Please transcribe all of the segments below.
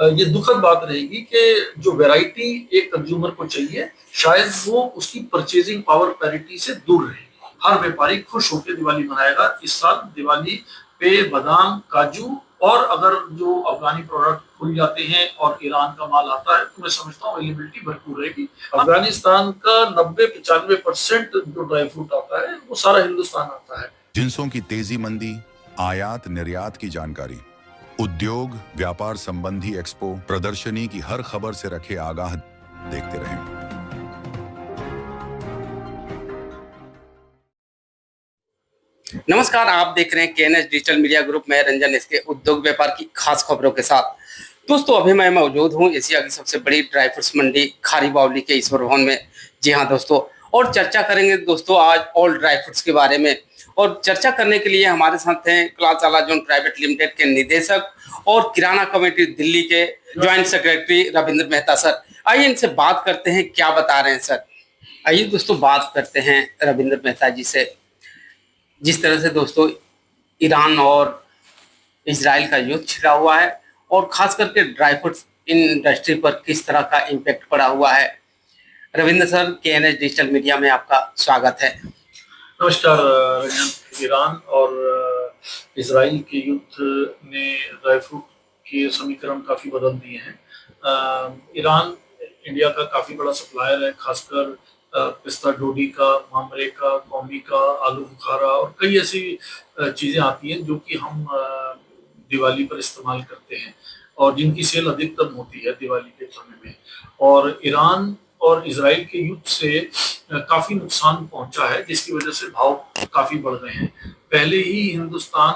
ये दुखद बात रहेगी कि जो वैरायटी एक कंज्यूमर को चाहिए, शायद वो उसकी परचेजिंग पावर पैरिटी से दूर रहेगी। हर व्यापारी खुश होकर दिवाली मनाएगा। इस साल दिवाली पे बादाम, काजू और अगर जो अफगानी प्रोडक्ट खुल जाते हैं और ईरान का माल आता है तो मैं समझता हूँ अवेलेबिलिटी भरपूर रहेगी। अफगानिस्तान का 90-95% जो ड्राई फ्रूट आता है वो सारा हिंदुस्तान आता है। जिनसों की तेजी मंदी, आयात निर्यात की जानकारी, उद्योग व्यापार संबंधी एक्सपो प्रदर्शनी की हर खबर से रखे आगाह। देखते रहें। नमस्कार, आप देख रहे हैं केएनएस डिजिटल मीडिया ग्रुप में रंजन इसके उद्योग व्यापार की खास खबरों के साथ। दोस्तों, अभी मैं मौजूद हूं एशिया की सबसे बड़ी ड्राई फ्रूट्स मंडी खारी बावली के ईश्वर भवन में। जी हां दोस्तों, और चर्चा करेंगे दोस्तों आज ऑल ड्राई फ्रूट्स के बारे में। और चर्चा करने के लिए हमारे साथ हैं क्लास आला जोन प्राइवेट लिमिटेड के निदेशक और किराना कमेटी दिल्ली के joint secretary Ravindra Mehta sir. आइए इनसे बात करते हैं, क्या बता रहे हैं सर। आइए दोस्तों बात करते हैं रविंद्र मेहता जी से। जिस तरह से दोस्तों ईरान और इजराइल का युद्ध छिड़ा हुआ है और खास करके ड्राई फ्रूट्स इंडस्ट्री पर किस तरह का इम्पैक्ट पड़ा हुआ है। Ravindra sir, KNS digital media में आपका स्वागत है। नमस्कार रंजन। ईरान और इजराइल के युद्ध ने ड्राई फ्रूट के समीकरण काफ़ी बदल दिए हैं। ईरान इंडिया का काफ़ी बड़ा सप्लायर है, खासकर पिस्ता डोडी का, मामरे का, कौमी का, आलू बुखारा और कई ऐसी चीज़ें आती हैं जो कि हम दिवाली पर इस्तेमाल करते हैं और जिनकी सेल अधिकतम होती है दिवाली के समय में। और ईरान और इजराइल के युद्ध से काफ़ी नुकसान पहुंचा है, जिसकी वजह से भाव काफ़ी बढ़ रहे हैं। पहले ही हिंदुस्तान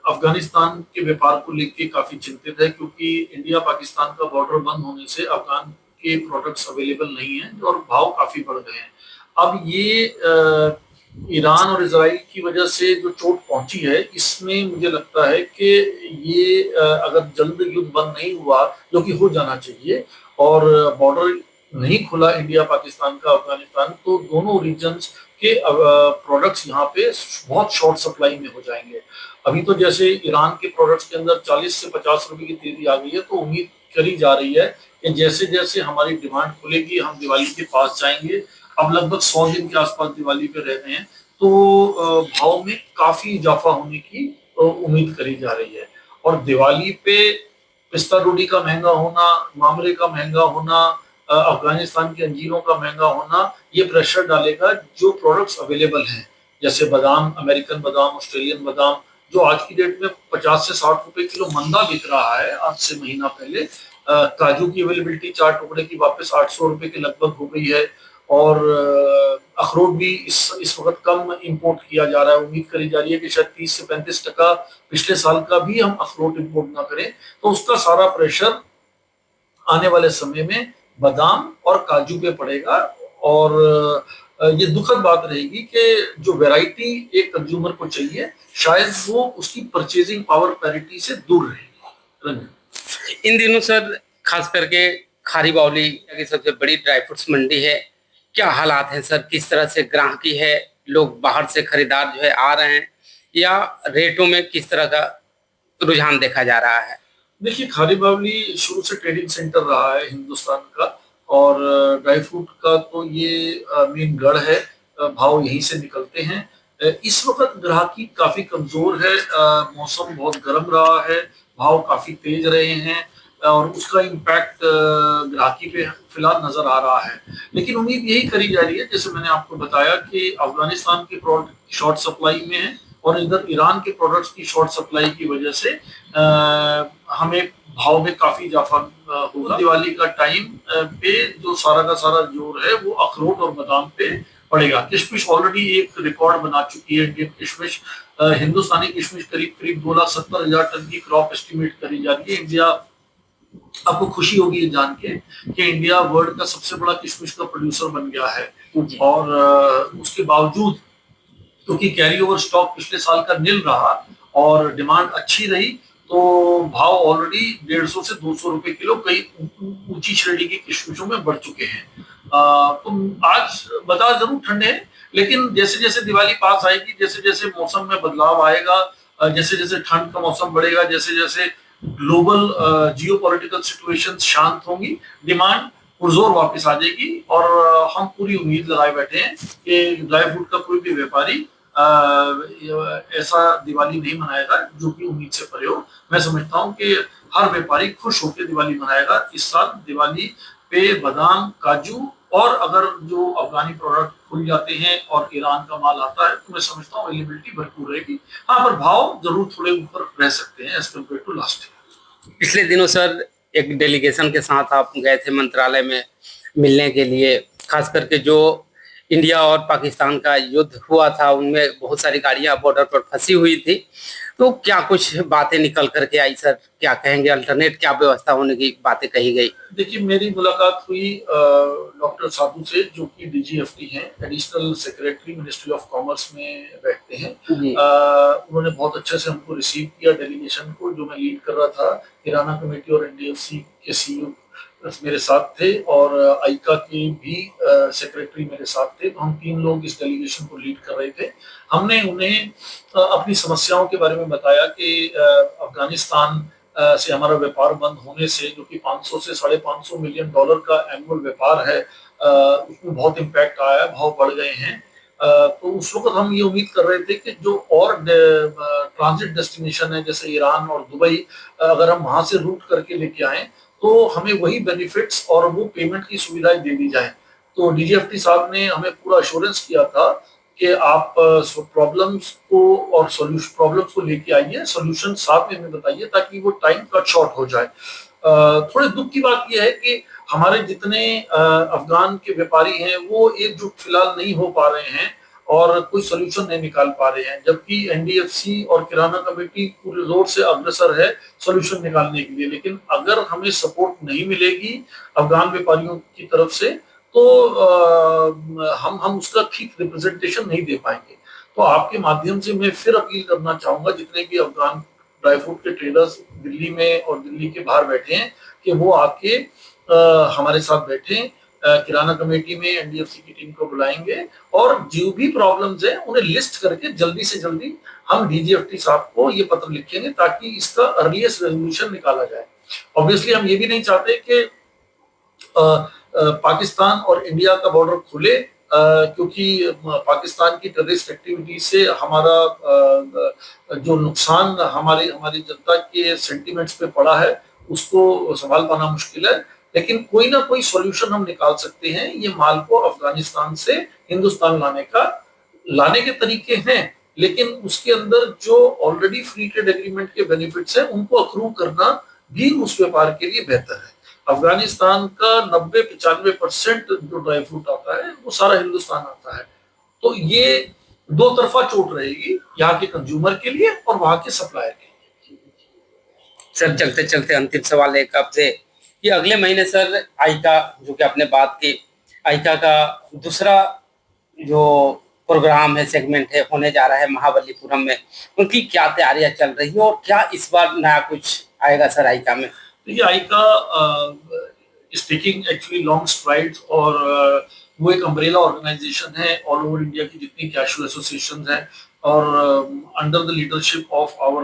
अफगानिस्तान के व्यापार को लेकर काफ़ी चिंतित है, क्योंकि इंडिया पाकिस्तान का बॉर्डर बंद होने से अफगान के प्रोडक्ट्स अवेलेबल नहीं हैं और भाव काफ़ी बढ़ गए हैं। अब ये ईरान और इजराइल की वजह से जो चोट पहुंची है, इसमें मुझे लगता है कि ये अगर जल्द युद्ध बंद नहीं हुआ, जो कि हो जाना चाहिए, और बॉर्डर नहीं खुला इंडिया पाकिस्तान का अफगानिस्तान, तो दोनों रीजन्स के प्रोडक्ट्स यहाँ पे बहुत शॉर्ट सप्लाई में हो जाएंगे। अभी तो जैसे ईरान के प्रोडक्ट्स के अंदर 40 से 50 रुपए की तेजी आ गई है, तो उम्मीद करी जा रही है कि जैसे जैसे हमारी डिमांड खुलेगी हम दिवाली के पास जाएंगे। अब लगभग 100 दिन के आसपास दिवाली पे रह रहे हैं, तो भाव में काफी इजाफा होने की उम्मीद करी जा रही है। और दिवाली पे पिस्ता डोडी का महंगा होना, मामरे का महंगा होना, अफगानिस्तान के अंजीरों का महंगा होना, ये प्रेशर डालेगा जो प्रोडक्ट्स अवेलेबल हैं, जैसे बादाम, अमेरिकन बादाम, ऑस्ट्रेलियन बादाम, जो आज की डेट में 50 से 60 रुपए किलो मंदा बिक रहा है आज से महीना पहले। काजू की अवेलेबिलिटी 4 टुकड़े की वापस 800 रुपए के लगभग हो गई है। और अखरोट भी इस वक्त कम इंपोर्ट किया जा रहा है। उम्मीद करी जा रही है कि शायद 30 से 35% पिछले साल का भी हम अखरोट इंपोर्ट ना करें, तो उसका सारा प्रेशर आने वाले समय में बादाम और काजू पे पड़ेगा। और ये दुखद बात रहेगी कि जो वैरायटी एक कंज्यूमर को चाहिए, शायद वो उसकी परचेजिंग पावर पैरिटी से दूर रहेगी। इन दिनों सर खास करके खारी बावली की सबसे बड़ी ड्राई फ्रूट्स मंडी है, क्या हालात हैं सर? किस तरह से ग्राहकी है? लोग बाहर से खरीदार जो है आ रहे हैं, या रेटों में किस तरह का रुझान देखा जा रहा है? देखिए, खारी बावली शुरू से ट्रेडिंग सेंटर रहा है हिंदुस्तान का, और ड्राई फ्रूट का तो ये मेन गढ़ है। भाव यहीं से निकलते हैं। इस वक्त ग्राहकी काफी कमजोर है। मौसम बहुत गर्म रहा है, भाव काफी तेज रहे हैं और उसका इम्पैक्ट ग्राहकी पे फिलहाल नजर आ रहा है। लेकिन उम्मीद यही करी जा रही है, जैसे मैंने आपको बताया, कि अफगानिस्तान के प्रोडक्ट शॉर्ट सप्लाई में है और इधर ईरान के प्रोडक्ट्स की शॉर्ट सप्लाई की वजह से हमें भाव में काफी इजाफा होगा। दिवाली का टाइम पे जो सारा का सारा जोर है वो अखरोट और बादाम पे पड़ेगा। किशमिश ऑलरेडी एक रिकॉर्ड बना चुकी है। इंडियन किशमिश, हिंदुस्तानी किशमिश करीब करीब 2,70,000 टन की क्रॉप एस्टिमेट करी जा रही है। इंडिया, आपको खुशी होगी ये जान के कि इंडिया वर्ल्ड का सबसे बड़ा किशमिश का प्रोड्यूसर बन गया है। और उसके बावजूद, क्योंकि कैरी ओवर स्टॉक पिछले साल का निल रहा और डिमांड अच्छी रही, तो भाव ऑलरेडी 150 से 200 रुपए किलो कई ऊंची श्रेणी की किशमिशों में बढ़ चुके हैं। तो आज बाजार जरूर ठंडे हैं, लेकिन जैसे जैसे दिवाली पास आएगी, जैसे जैसे मौसम में बदलाव आएगा, जैसे जैसे ठंड का मौसम बढ़ेगा, जैसे जैसे ग्लोबल जियोपॉलिटिकल सिचुएशन शांत होंगी, डिमांड पुरजोर वापस आ जाएगी और हम पूरी उम्मीद लगाए बैठे हैं कि ड्राई फ्रूट का कोई भी व्यापारी ऐसा दिवाली नहीं मनाएगा जो कि उम्मीद से परे हो। मैं समझता हूँ कि हर व्यापारी खुश होकर दिवाली मनाएगा। इस साल दिवाली पे बादाम, काजू और अगर जो अफगानी प्रोडक्ट खुल जाते हैं और ईरान का माल आता है तो मैं समझता हूँ अवेलेबिलिटी भरपूर रहेगी। हाँ, पर भाव जरूर थोड़े ऊपर रह सकते हैं as compare to last year. पिछले दिनों सर एक डेलीगेशन के साथ आप गए थे मंत्रालय में मिलने के लिए, खास करके जो इंडिया और पाकिस्तान का युद्ध हुआ था उनमें बहुत सारी गाड़ियां बॉर्डर पर फंसी हुई थी, तो क्या कुछ बातें निकल करके आई सर? क्या कहेंगे, अल्टरनेट क्या व्यवस्था होने की बातें कही गई? देखिए, मेरी मुलाकात हुई डॉक्टर साधु से जो कि डीजीएफटी हैं, additional secretary ministry of commerce में बैठते हैं। उन्होंने बहुत अच्छे से हमको रिसीव किया, डेलीगेशन को जो मैं लीड कर रहा था। किराना कमेटी और एनडीएफसी के सीईओ मेरे साथ थे और आइका के भी सेक्रेटरी मेरे साथ थे। तो हम 3 लोग इस डेलीगेशन को लीड कर रहे थे। हमने उन्हें अपनी समस्याओं के बारे में बताया कि अफगानिस्तान से हमारा व्यापार बंद होने से, जो कि 500 से $550 मिलियन का एनुअल व्यापार है, उसमें बहुत इम्पैक्ट आया है, भाव बढ़ गए हैं। तो उस वक्त हम ये उम्मीद कर रहे थे कि जो और ट्रांजिट डेस्टिनेशन है जैसे ईरान और दुबई, अगर हम वहां से रूट करके लेके आए तो हमें वही बेनिफिट्स और वो पेमेंट की सुविधाएं दे दी जाए। तो डीजीएफटी साहब ने हमें पूरा अश्योरेंस किया था कि आप प्रॉब्लम्स को और प्रॉब्लम्स को लेके आइए, सॉल्यूशन साथ में हमें बताइए ताकि वो टाइम कट शॉर्ट हो जाए। थोड़े दुख की बात यह है कि हमारे जितने अफगान के व्यापारी हैं वो एकजुट फिलहाल नहीं हो पा रहे हैं और कोई सोल्यूशन नहीं निकाल पा रहे हैं, जबकि एनडीएफसी और किराना कमेटी पूरे जोर से अग्रसर है सोल्यूशन निकालने के लिए। लेकिन अगर हमें सपोर्ट नहीं मिलेगी अफगान व्यापारियों की तरफ से तो हम उसका ठीक रिप्रेजेंटेशन नहीं दे पाएंगे। तो आपके माध्यम से मैं फिर अपील करना चाहूंगा जितने भी अफगान ड्राई फ्रूट के ट्रेडर्स दिल्ली में और दिल्ली के बाहर बैठे हैं कि वो आके हमारे साथ बैठे, किराना कमेटी में एनडीएफसी की टीम को बुलाएंगे और जो भी प्रॉब्लम्स है उन्हें लिस्ट करके जल्दी से जल्दी हम डीजीएफटी साहब को ये पत्र लिखेंगे ताकि इसका अर्लीस्ट रेजोल्यूशन निकाला जाए। ऑब्वियसली हम ये भी नहीं चाहते कि पाकिस्तान और इंडिया का बॉर्डर खुले, क्योंकि पाकिस्तान की टेररिस्ट एक्टिविटी से हमारा जो नुकसान हमारी जनता के सेंटिमेंट्स पे पड़ा है उसको संभाल पाना मुश्किल है। लेकिन कोई ना कोई सॉल्यूशन हम निकाल सकते हैं। ये माल को अफगानिस्तान से हिंदुस्तान लाने के तरीके हैं, लेकिन उसके अंदर जो ऑलरेडी फ्री ट्रेड एग्रीमेंट के बेनिफिट्स हैं उनको अक्रू करना भी उस व्यापार के लिए बेहतर है। अफगानिस्तान का 90-95% जो ड्राई फ्रूट आता है वो सारा हिंदुस्तान आता है। तो ये दो तरफा चोट रहेगी, यहाँ के कंज्यूमर के लिए और वहां के सप्लायर के लिए। सर चलते चलते अंतिम सवाल एक आपसे कि अगले महीने सर आइका, जो कि आपने बात की, आइका का दूसरा जो प्रोग्राम है, सेगमेंट है, होने जा रहा है महाबलीपुरम में, उनकी क्या तैयारियां चल रही है और क्या इस बार नया कुछ आएगा सर आइका में? देखिए, AICA is taking actually long strides और वो एक अम्ब्रेला ऑर्गेनाइजेशन है ऑल ओवर इंडिया की जितनी कैशू एसोसिएशंस हैं और under the leadership of our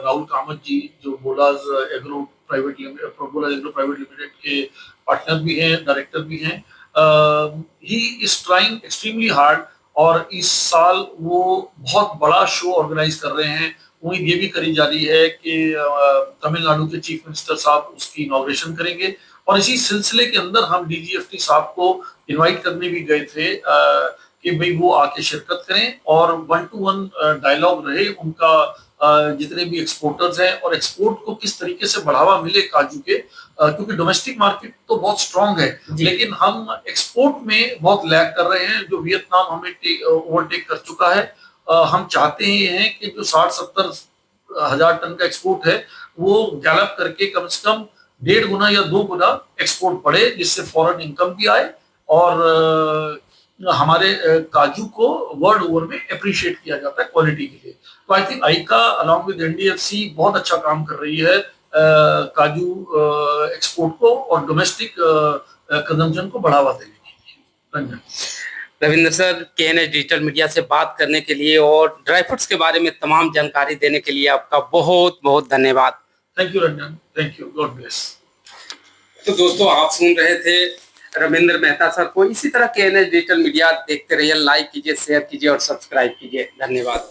Rahul Kamat ji जो बोलाज एग्रो प्राइवेट लिमिटेड के पार्टनर भी हैं, डायरेक्टर भी हैं। He is trying extremely hard और इस साल वो बहुत बड़ा शो ऑर्गेनाइज कर रहे हैं। उम्मीद ये भी करी जा रही है कि तमिलनाडु के चीफ मिनिस्टर साहब उसकी इनॉग्रेशन करेंगे और इसी सिलसिले के अंदर हम डीजीएफटी साहब को इनवाइट करने भी गए थे कि भाई वो आके शिरकत करें और 1-to-1 डायलॉग रहे उनका जितने भी एक्सपोर्टर्स हैं और एक्सपोर्ट को किस तरीके से बढ़ावा मिले काजू के, क्योंकि डोमेस्टिक मार्केट तो बहुत स्ट्रांग है लेकिन हम एक्सपोर्ट में बहुत लैग कर रहे हैं। जो वियतनाम हमें ओवरटेक कर चुका है। हम चाहते हैं कि जो 60-70 हजार टन का एक्सपोर्ट है वो गैलप करके कम से कम 1.5 गुना या 2 गुना एक्सपोर्ट बढ़े, जिससे फॉरेन इनकम भी आए और हमारे काजू को वर्ल्ड ओवर में अप्रिशिएट किया जाता है क्वालिटी के लिए। तो I think AICA along with NDFC बहुत अच्छा काम कर रही है काजू एक्सपोर्ट को और डोमेस्टिक कंजम्पशन को बढ़ावा देने के लिए। Ravindra sir, KNH digital media से बात करने के लिए और ड्राई फ्रूट्स के बारे में तमाम जानकारी देने के लिए आपका बहुत बहुत धन्यवाद। Thank you Ranjan, thank you, God bless. तो दोस्तों आप सुन रहे थे रविंद्र मेहता सर को। इसी तरह के एनएच डिजिटल मीडिया देखते रहिए, लाइक कीजिए, शेयर कीजिए और सब्सक्राइब कीजिए। धन्यवाद।